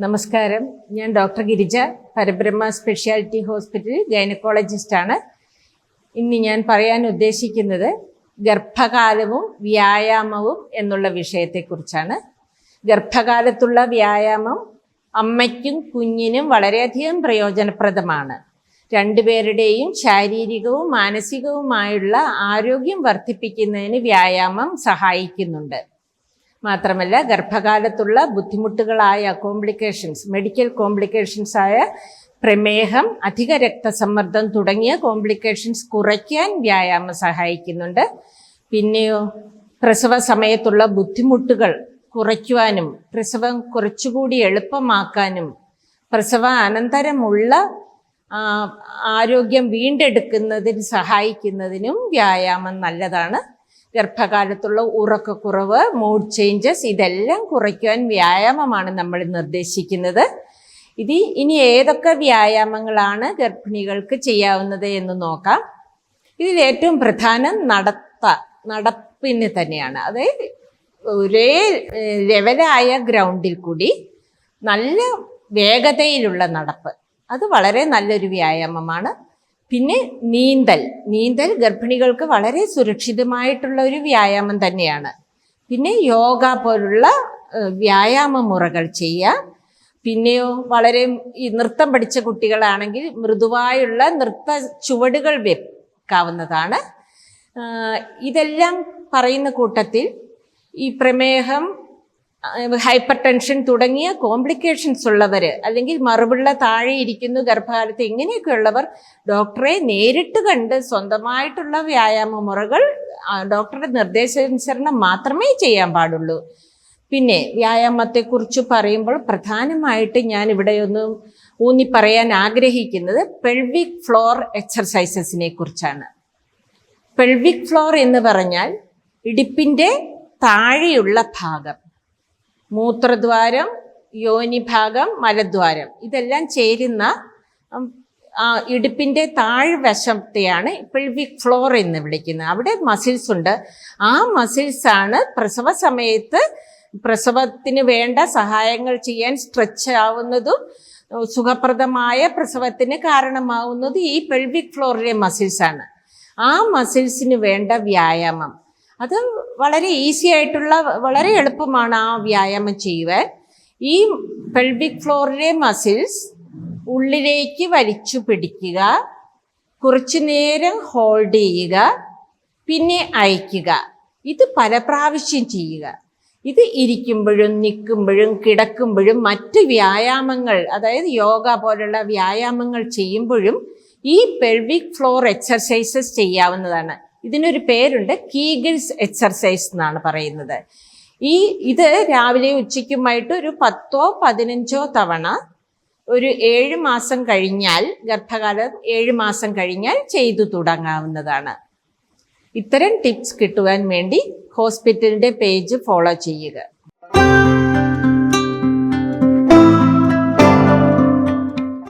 നമസ്കാരം. ഞാൻ ഡോക്ടർ ഗിരിജ, പരബ്രഹ്മ speciality hospital ഗൈനക്കോളജിസ്റ്റാണ്. ഇന്ന് ഞാൻ പറയാൻ ഉദ്ദേശിക്കുന്നത് ഗർഭകാലവും വ്യായാമവും എന്നുള്ള വിഷയത്തെക്കുറിച്ചാണ്. ഗർഭകാലത്തുള്ള വ്യായാമം അമ്മയ്ക്കും കുഞ്ഞിനും വളരെയധികം പ്രയോജനപ്രദമാണ്. രണ്ടുപേരുടെയും ശാരീരികവും മാനസികവുമായുള്ള ആരോഗ്യം വർദ്ധിപ്പിക്കുന്നതിന് വ്യായാമം സഹായിക്കുന്നുണ്ട്. മാത്രമല്ല, ഗർഭകാലത്തുള്ള ബുദ്ധിമുട്ടുകളായ മെഡിക്കൽ കോംപ്ലിക്കേഷൻസ് ആയ പ്രമേഹം, അധിക രക്തസമ്മർദ്ദം തുടങ്ങിയ കോംപ്ലിക്കേഷൻസ് കുറയ്ക്കാൻ വ്യായാമം സഹായിക്കുന്നുണ്ട്. പിന്നെയോ, പ്രസവ സമയത്തുള്ള ബുദ്ധിമുട്ടുകൾ കുറയ്ക്കുവാനും പ്രസവം കുറച്ചുകൂടി എളുപ്പമാക്കാനും പ്രസവ അനന്തരമുള്ള ആരോഗ്യം വീണ്ടെടുക്കുന്നതിന് സഹായിക്കുന്നതിനും വ്യായാമം നല്ലതാണ്. ഗർഭകാലത്തുള്ള ഉറക്കക്കുറവ്, മൂഡ് ചേഞ്ചസ് ഇതെല്ലാം കുറയ്ക്കുവാൻ വ്യായാമമാണ് നമ്മൾ നിർദ്ദേശിക്കുന്നത്. ഇനി ഏതൊക്കെ വ്യായാമങ്ങളാണ് ഗർഭിണികൾക്ക് ചെയ്യാവുന്നത് എന്ന് നോക്കാം. ഇതിൽ ഏറ്റവും പ്രധാനം നടപ്പിന് തന്നെയാണ്. അതായത് ഒരേ ലെവലായ ഗ്രൗണ്ടിൽ കൂടി നല്ല വേഗതയിലുള്ള നടപ്പ്, അത് വളരെ നല്ലൊരു വ്യായാമമാണ്. പിന്നെ നീന്തൽ ഗർഭിണികൾക്ക് വളരെ സുരക്ഷിതമായിട്ടുള്ള ഒരു വ്യായാമം തന്നെയാണ്. പിന്നെ യോഗ പോലുള്ള വ്യായാമ മുറകൾ ചെയ്യുക. പിന്നെയോ, വളരെ നൃത്തം പഠിച്ച കുട്ടികളാണെങ്കിൽ മൃദുവായുള്ള നൃത്ത ചുവടുകൾ വെക്കാവുന്നതാണ്. ഇതെല്ലാം പറയുന്ന കൂട്ടത്തിൽ ഈ പ്രമേഹം, ഹൈപ്പർ ടെൻഷൻ തുടങ്ങിയ കോംപ്ലിക്കേഷൻസ് ഉള്ളവർ, അല്ലെങ്കിൽ മറുപിള്ള താഴെ ഇരിക്കുന്നു ഗർഭകാലത്ത്, ഇങ്ങനെയൊക്കെ ഉള്ളവർ ഡോക്ടറെ നേരിട്ട് കണ്ട് സ്വന്തമായിട്ടുള്ള വ്യായാമ മുറകൾ ഡോക്ടറുടെ നിർദ്ദേശാനുസരണം മാത്രമേ ചെയ്യാൻ പാടുള്ളൂ. പിന്നെ വ്യായാമത്തെക്കുറിച്ച് പറയുമ്പോൾ പ്രധാനമായിട്ട് ഞാൻ ഇവിടെ ഒന്ന് ഊന്നി പറയാൻ ആഗ്രഹിക്കുന്നത് പെൽവിക് ഫ്ലോർ എക്സർസൈസസിനെ കുറിച്ചാണ്. പെൽവിക് ഫ്ലോർ എന്ന് പറഞ്ഞാൽ ഇടുപ്പിൻ്റെ താഴെയുള്ള ഭാഗം, മൂത്രദ്വാരം, യോനിഭാഗം, മലദ്വാരം ഇതെല്ലാം ചേരുന്ന ഇടുപ്പിൻ്റെ താഴ്വശത്തെയാണ് പെൽവിക് ഫ്ലോർ എന്ന് വിളിക്കുന്നത്. അവിടെ മസിൽസ് ഉണ്ട്. ആ മസിൽസാണ് പ്രസവ സമയത്ത് പ്രസവത്തിന് വേണ്ട സഹായങ്ങൾ ചെയ്യാൻ സ്ട്രെച്ച് ആവുന്നതും സുഖപ്രദമായ പ്രസവത്തിന് കാരണമാവുന്നതും ഈ പെൽവിക് ഫ്ലോറിലെ മസിൽസാണ്. ആ മസിൽസിന് വേണ്ട വ്യായാമം അത് വളരെ ഈസി ആയിട്ടുള്ള, വളരെ എളുപ്പമാണ് ആ വ്യായാമം ചെയ്യുവാൻ. ഈ പെൽവിക് ഫ്ലോറിലെ മസിൽസ് ഉള്ളിലേക്ക് വലിച്ചു പിടിക്കുക, കുറച്ചു നേരം ഹോൾഡ് ചെയ്യുക, പിന്നെ അയക്കുക. ഇത് പല പ്രാവശ്യം ചെയ്യുക. ഇത് ഇരിക്കുമ്പോഴും നിൽക്കുമ്പോഴും കിടക്കുമ്പോഴും മറ്റ് വ്യായാമങ്ങൾ, അതായത് യോഗ പോലുള്ള വ്യായാമങ്ങൾ ചെയ്യുമ്പോഴും ഈ പെൽവിക് ഫ്ലോർ എക്സർസൈസസ് ചെയ്യാവുന്നതാണ്. ഇതിനൊരു പേരുണ്ട്, കീഗൽസ് എക്സർസൈസ് എന്നാണ് പറയുന്നത്. ഇത് രാവിലെ ഉച്ചയ്ക്കുമായിട്ട് ഒരു 10-15 തവണ ഒരു 7 മാസം കഴിഞ്ഞാൽ, ഗർഭകാലം 7 മാസം കഴിഞ്ഞാൽ ചെയ്തു തുടങ്ങാവുന്നതാണ്. ഇത്തരം ടിപ്സ് കിട്ടുവാൻ വേണ്ടി ഹോസ്പിറ്റലിൻ്റെ പേജ് ഫോളോ ചെയ്യുക.